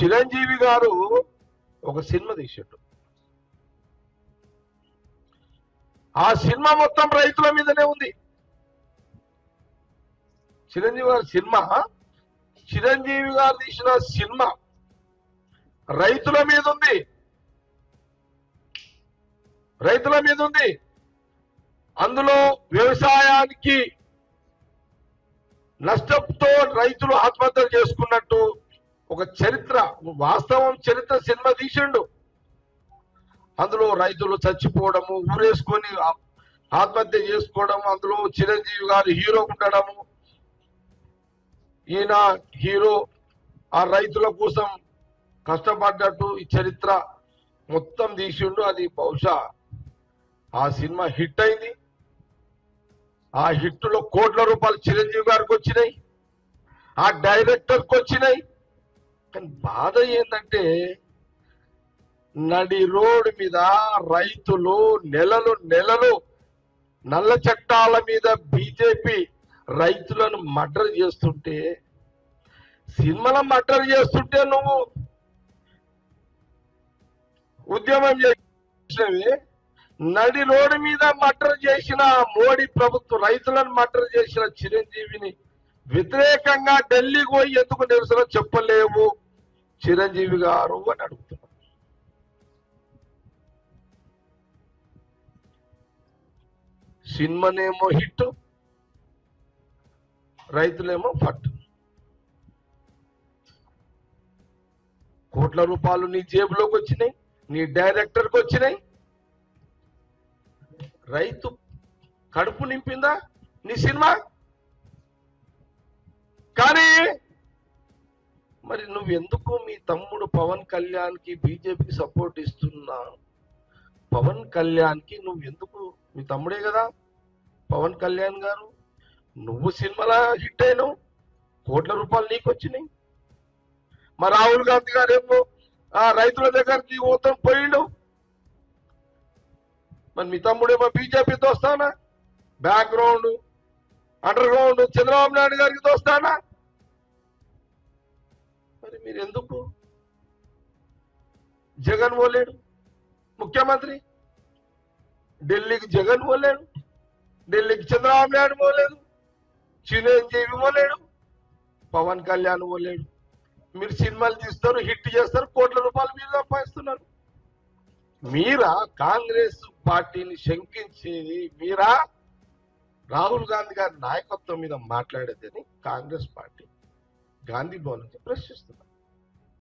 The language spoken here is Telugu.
చిరంజీవి గారు ఒక సినిమా తీసాడు. ఆ సినిమా మొత్తం రైతుల మీదనే ఉంది. చిరంజీవి గారి సినిమా, చిరంజీవి గారు తీసిన సినిమా రైతుల మీద ఉంది. రైతుల మీద ఉంది. అందులో వ్యవసాయానికి నష్టంతో రైతులు ఆత్మహత్యలు చేసుకున్నట్టు ఒక చరిత్ర, వాస్తవం చరిత్ర సినిమా తీసిండు. అందులో రైతులు చచ్చిపోవడము, ఊరేసుకొని ఆత్మహత్య చేసుకోవడం, అందులో చిరంజీవి గారు హీరో ఉండడము, ఈయన హీరో ఆ రైతుల కోసం కష్టపడ్డట్టు ఈ చరిత్ర మొత్తం తీసిండు. అది బహుశా ఆ సినిమా హిట్ అయింది. ఆ హిట్లో కోట్ల రూపాయలు చిరంజీవి గారికి వచ్చినాయి, ఆ డైరెక్టర్కి వచ్చినాయి. కానీ బాధ ఏంటంటే నడి రోడ్డు మీద రైతులు నెలలు నల్ల చట్టాల మీద బీజేపీ రైతులను మర్డర్ చేస్తుంటే, సినిమాల మర్డర్ చేస్తుంటే నువ్వు ఉద్యమం చేసినవి. నడి రోడ్డు మీద మర్డర్ చేసిన మోడీ ప్రభుత్వం రైతులను మర్డర్ చేసిన చిరంజీవిని వ్యతిరేకంగా ఢిల్లీకి పోయి ఎందుకు నిరసన చెప్పలేవు చిరంజీవి గారు అని అడుగుతున్నారు. సినిమానేమో హిట్, రైతులేమో ఫట్. కోట్ల రూపాయలు నీ జేబులోకి వచ్చినాయి, నీ డైరెక్టర్కి వచ్చినాయి. రైతు కడుపు నింపిందా నీ సినిమా? కానీ మరి నువ్వెందుకు మీ తమ్ముడు పవన్ కళ్యాణ్కి బీజేపీకి సపోర్ట్ ఇస్తున్నా? పవన్ కళ్యాణ్కి నువ్వెందుకు, మీ తమ్ముడే కదా పవన్ కళ్యాణ్ గారు, నువ్వు సినిమాలో హిట్ అయినావు, కోట్ల రూపాయలు నీకు వచ్చినాయి. మరి రాహుల్ గాంధీ గారు ఏమో రైతుల దగ్గరికి మొత్తం పోయిండు. మరి మీ తమ్ముడేమో బీజేపీతో వస్తానా, background under ground Chandrababu Naidu గారికి తోస్తానా? మరి మీరు ఎందుకు? జగన్ పోలేడు ముఖ్యమంత్రి, ఢిల్లీకి జగన్ పోలేడు, ఢిల్లీకి చంద్రబాబు నాయుడు పోలేదు, చిరంజీవి పోలేడు, పవన్ కళ్యాణ్ పోలేడు. మీరు సినిమాలు తీస్తారు, హిట్ చేస్తారు, కోట్ల రూపాయలు మీరు సంపాదిస్తున్నారు. మీరా కాంగ్రెస్ పార్టీని శంకించేది? మీరా రాహుల్ గాంధీ గారి నాయకత్వం మీద మాట్లాడేదని కాంగ్రెస్ పార్టీ గాంధీ భవన్ నుంచి ప్రశ్నిస్తున్నారు.